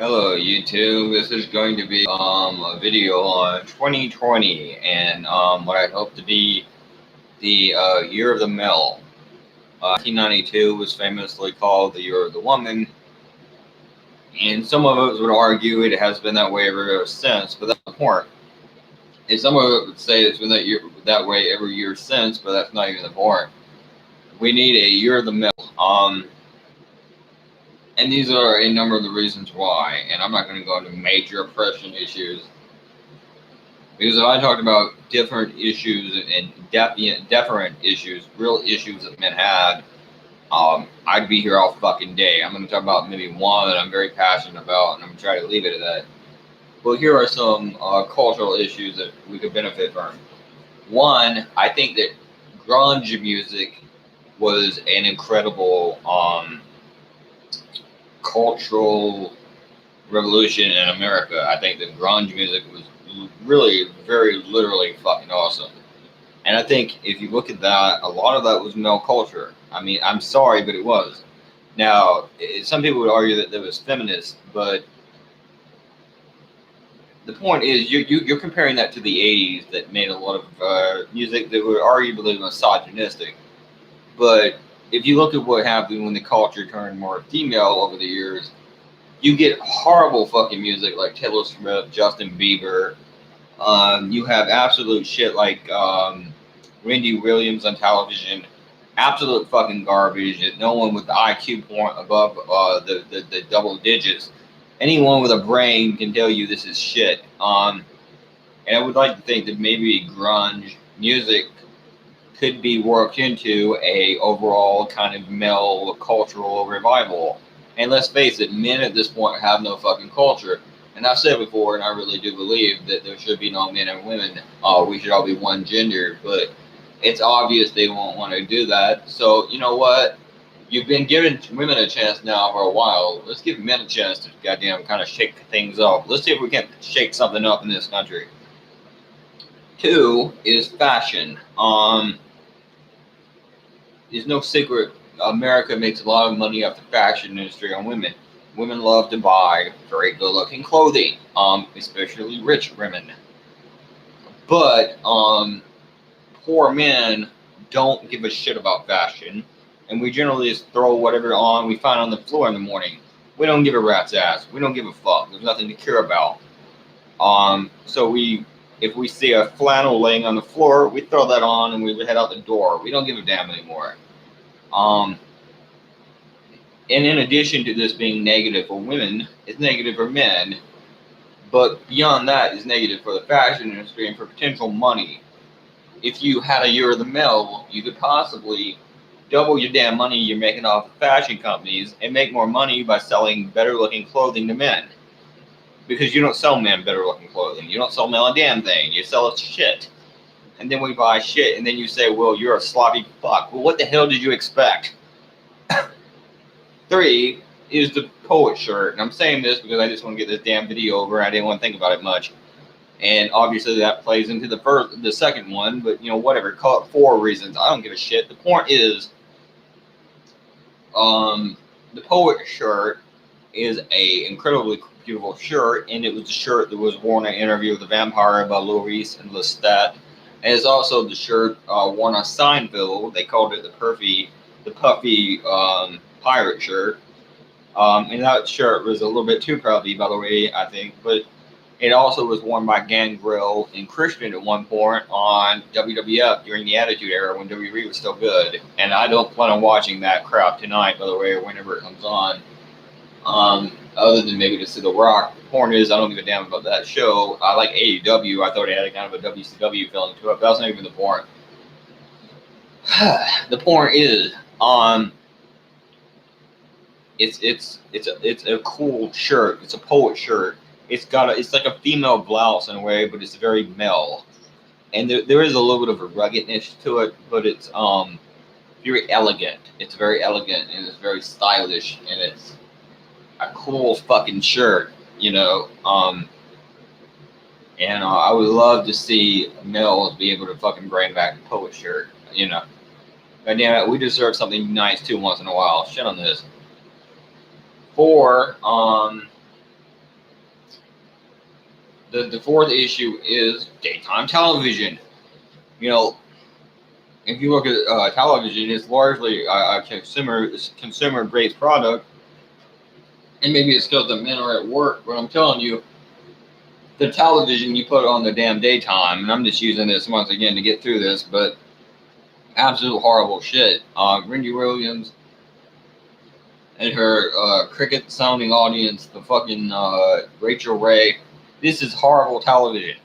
Hello YouTube. This is going to be a video on 2020 and what I hope to be the year of the male. 1992 was famously called the year of the woman, and some of us would argue it has been that way ever since, but that's the point. And some of it would say it's been that way every year since, but that's not even the point. We need a year of the male. And these are a number of the reasons why, and I'm not going to go into major oppression issues. Because if I talked about different issues and different issues, real issues that men had, I'd be here all fucking day. I'm going to talk about maybe one that I'm very passionate about, and I'm going to try to leave it at that. Well, here are some cultural issues that we could benefit from. One, I think that grunge music was an incredible cultural revolution in America. I think that grunge music was really, very literally fucking awesome. And I think if you look at that, a lot of that was male culture. I mean, I'm sorry, but it was. Now, some people would argue that it was feminist, but the point is, you're comparing that to the 80s that made a lot of music that were arguably misogynistic. But if you look at what happened when the culture turned more female over the years, you get horrible fucking music like Taylor Swift, Justin Bieber. You have absolute shit like Randy Williams on television. Absolute fucking garbage. That no one with the IQ point above the double digits, anyone with a brain can tell you this is shit. And I would like to think that maybe grunge music could be worked into a overall kind of male cultural revival. And let's face it, men at this point have no fucking culture. And I've said before, and I really do believe that there should be no men and women. We should all be one gender. But it's obvious they won't want to do that. So you know what? You've been giving women a chance now for a while. Let's give men a chance to goddamn kind of shake things up. Let's see if we can shake something up in this country. Two is fashion. It's no secret America makes a lot of money off the fashion industry on women. Women love to buy very good-looking clothing, especially rich women. But poor men don't give a shit about fashion, and we generally just throw whatever on we find on the floor in the morning. We don't give a rat's ass. We don't give a fuck. There's nothing to care about. So if we see a flannel laying on the floor, we throw that on and we head out the door. We don't give a damn anymore. And in addition to this being negative for women, it's negative for men. But beyond that, it's negative for the fashion industry and for potential money. If you had a year of the male, you could possibly double your damn money you're making off the fashion companies and make more money by selling better looking clothing to men. Because you don't sell men better looking clothing. You don't sell men a damn thing. You sell us shit. And then we buy shit, and then you say, well, you're a sloppy fuck. Well, what the hell did you expect? Three is the poet shirt. And I'm saying this because I just want to get this damn video over. I didn't want to think about it much. And obviously that plays into the second one, but whatever. Call it 4 reasons. I don't give a shit. The point is, the poet shirt is a incredibly beautiful shirt, and it was the shirt that was worn in an Interview with the Vampire by Louis and Lestat. And it's also the shirt worn on Seinfeld. They called it the puffy pirate shirt. And that shirt was a little bit too puffy, by the way, I think. But it also was worn by Gangrel and Christian at one point on WWF during the Attitude Era when WWE was still good. And I don't plan on watching that crap tonight, by the way, or whenever it comes on. Other than maybe to see The Rock. The point is, I don't give a damn about that show. I like AEW. I thought it had a kind of a WCW feeling to it, but that's not even the point. The point is, it's a cool shirt. It's a poet shirt. It's like a female blouse in a way, but it's very male. And there is a little bit of a ruggedness to it, but it's very elegant. It's very elegant, and it's very stylish, and it's a cool fucking shirt, And I would love to see males be able to fucking bring back the poet shirt, God damn it, we deserve something nice too once in a while. Shit on this. 4, The fourth issue is daytime television. You know, if you look at television, it's largely a consumer based product, and maybe it's because the men are at work. But I'm telling you, the television you put on the damn daytime, and I'm just using this once again to get through this, but absolute horrible shit. Wendy Williams and her cricket sounding audience, the fucking Rachel Ray. This is horrible television.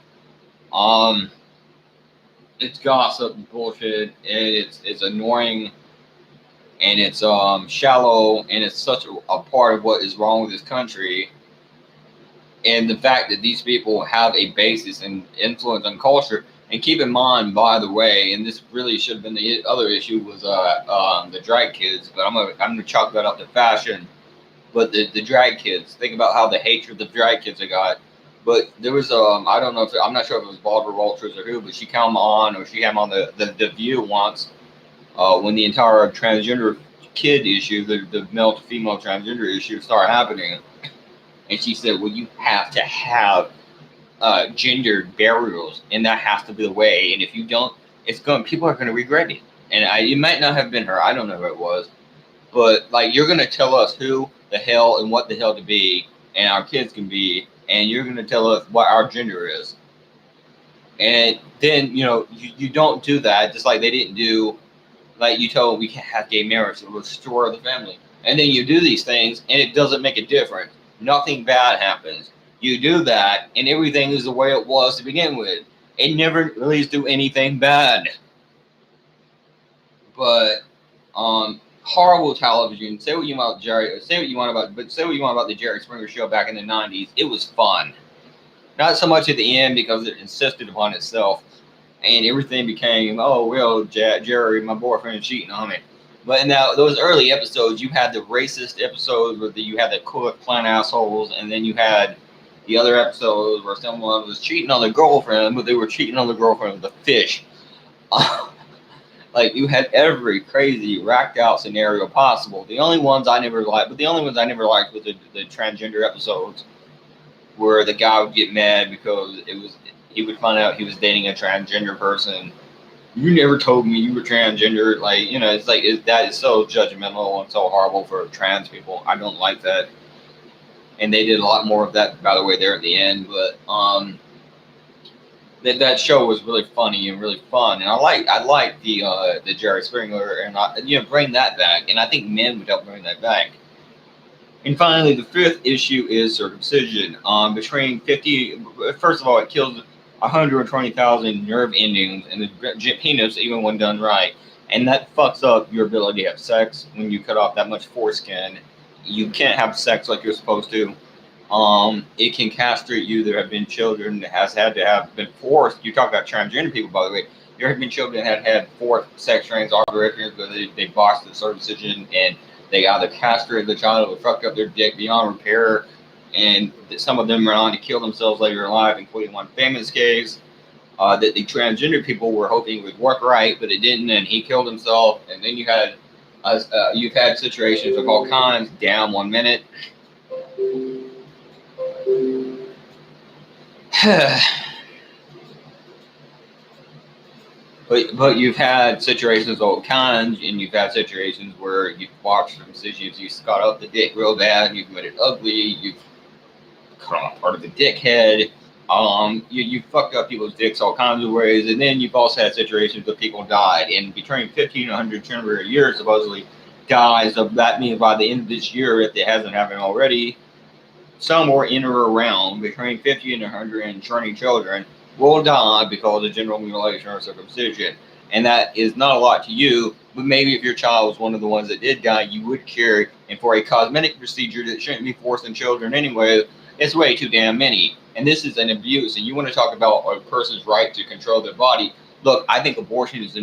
It's gossip and bullshit, and it's annoying, and it's shallow, and it's such a part of what is wrong with this country. And the fact that these people have a basis and influence on culture. And keep in mind, by the way, and this really should have been the other issue was the drag kids, but I'm gonna chalk that up to fashion. But the drag kids, think about how the hatred of the drag kids they got. But there was I don't know if I'm not sure if it was Barbara Walters or who, but she came on or she came on the View once when the entire transgender kid issue, the male to female transgender issue started happening. And she said, well, you have to have gendered burials, and that has to be the way. And if you don't, people are going to regret it. And it might not have been her. I don't know who it was. But, like, you're going to tell us who the hell and what the hell to be, and our kids can be, and you're going to tell us what our gender is. And then, you don't do that, just like they didn't do, like you told we can't have gay marriage to restore the family. And then you do these things, and it doesn't make a difference. Nothing bad happens. You do that, and everything is the way it was to begin with. It never leads to anything bad. But horrible television. Say what you want about Jerry. Say what you want about the Jerry Springer Show back in the '90s. It was fun. Not so much at the end because it insisted upon itself, and everything became, oh well, Jerry, my boyfriend, cheating on me. But in those early episodes, you had the racist episodes where you had the Ku Klux Klan assholes, and then you had the other episodes where someone was cheating on their girlfriend, but they were cheating on the girlfriend with a fish. Like, you had every crazy, racked out scenario possible. The only ones I never liked was the transgender episodes, where the guy would get mad because he would find out he was dating a transgender person. You never told me you were transgender. Like, that is so judgmental and so horrible for trans people. I don't like that. And they did a lot more of that, by the way, there at the end. But that show was really funny and really fun. And I like the Jerry Springer, and bring that back. And I think men would help bring that back. And finally, the fifth issue is circumcision. Between 50, first of all, it kills 120,000 nerve endings in the penis, even when done right. And that fucks up your ability to have sex when you cut off that much foreskin. You can't have sex like you're supposed to. It can castrate you. There have been children that had to have been forced. You talk about transgender people, by the way. There have been children that had forced sex transalterations because they botched the circumcision, and they either castrated the child or fucked up their dick beyond repair. And some of them went on to kill themselves later in life, including one famous case that the transgender people were hoping would work right, but it didn't, and he killed himself. And then you've had situations of all kinds. Down 1 minute. But you've had situations of all kinds, and you've had situations where you've watched circumcisions, you cut up the dick real bad, you've made it ugly, you've cut off part of the dick head, you fucked up people's dicks all kinds of ways, and then you've also had situations where people died, and between 50 and 100 children a year supposedly dies. So that means by the end of this year, if it hasn't happened already, somewhere in or around between 50 and 120 children will die because of genital mutilation or circumcision. And that is not a lot to you, but maybe if your child was one of the ones that did die, you would care. And for a cosmetic procedure that shouldn't be forced on children anyway, it's way too damn many. And this is an abuse. And you want to talk about a person's right to control their body. Look, I think abortion is as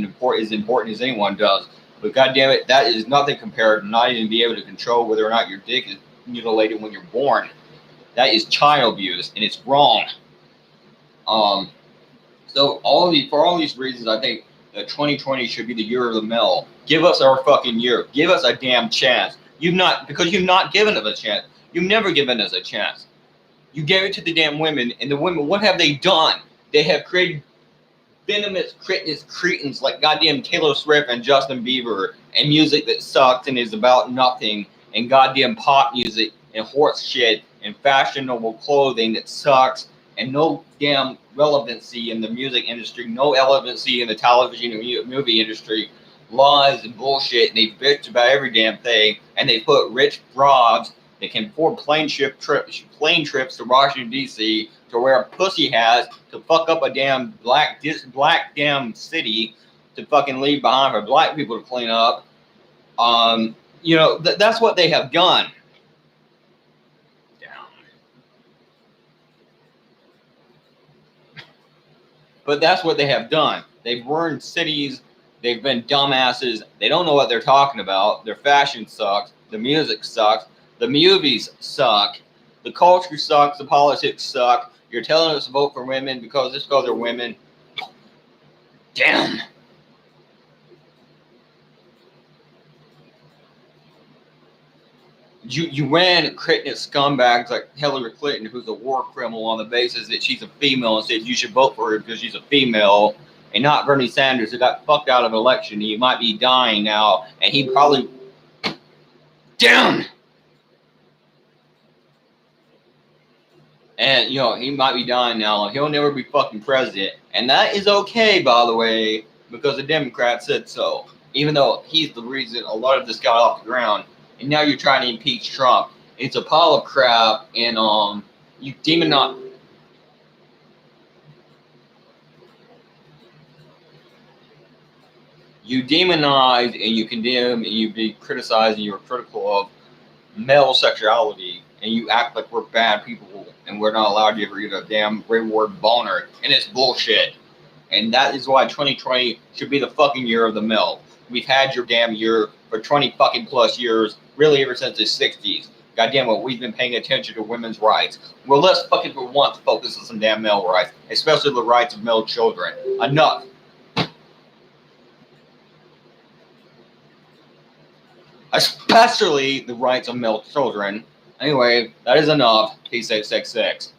important as anyone does. But goddamn it, that is nothing compared to not even be able to control whether or not your dick is mutilated when you're born. That is child abuse, and it's wrong. So for all these reasons, I think that 2020 should be the year of the male. Give us our fucking year. Give us a damn chance. Because you've not given us a chance. You've never given us a chance. You gave it to the damn women, and the women, what have they done? They have created venomous cretins like goddamn Taylor Swift and Justin Bieber, and music that sucks and is about nothing, and goddamn pop music and horse shit and fashionable clothing that sucks, and no damn relevancy in the music industry, no relevancy in the television and movie industry, lies and bullshit, and they bitch about every damn thing, and they put rich broads that can afford plane trips to Washington D.C. to wear pussy hats to fuck up a damn black damn city to fucking leave behind for black people to clean up. That's what they have done. But that's what they have done. They've ruined cities. They've been dumbasses. They don't know what they're talking about. Their fashion sucks. The music sucks. The movies suck. The culture sucks. The politics suck. You're telling us to vote for women because they're women. Damn. You ran creating scumbags like Hillary Clinton, who's a war criminal, on the basis that she's a female, and said you should vote for her because she's a female, and not Bernie Sanders, who got fucked out of an election. He might be dying now, and he probably... Damn! And, he might be dying now. He'll never be fucking president. And that is okay, by the way, because the Democrats said so. Even though he's the reason a lot of this got off the ground. And now you're trying to impeach Trump. It's a pile of crap, and you demonize. You demonize and you condemn and you be criticized and you're critical of male sexuality, and you act like we're bad people and we're not allowed to ever get a damn reward boner, and it's bullshit. And that is why 2020 should be the fucking year of the male. We've had your damn year for 20 fucking plus years, really ever since the 60s. Goddamn it, we've been paying attention to women's rights. Well, let's fucking for once focus on some damn male rights, especially the rights of male children. Enough. Especially the rights of male children. Anyway, that is enough. Peace, 666.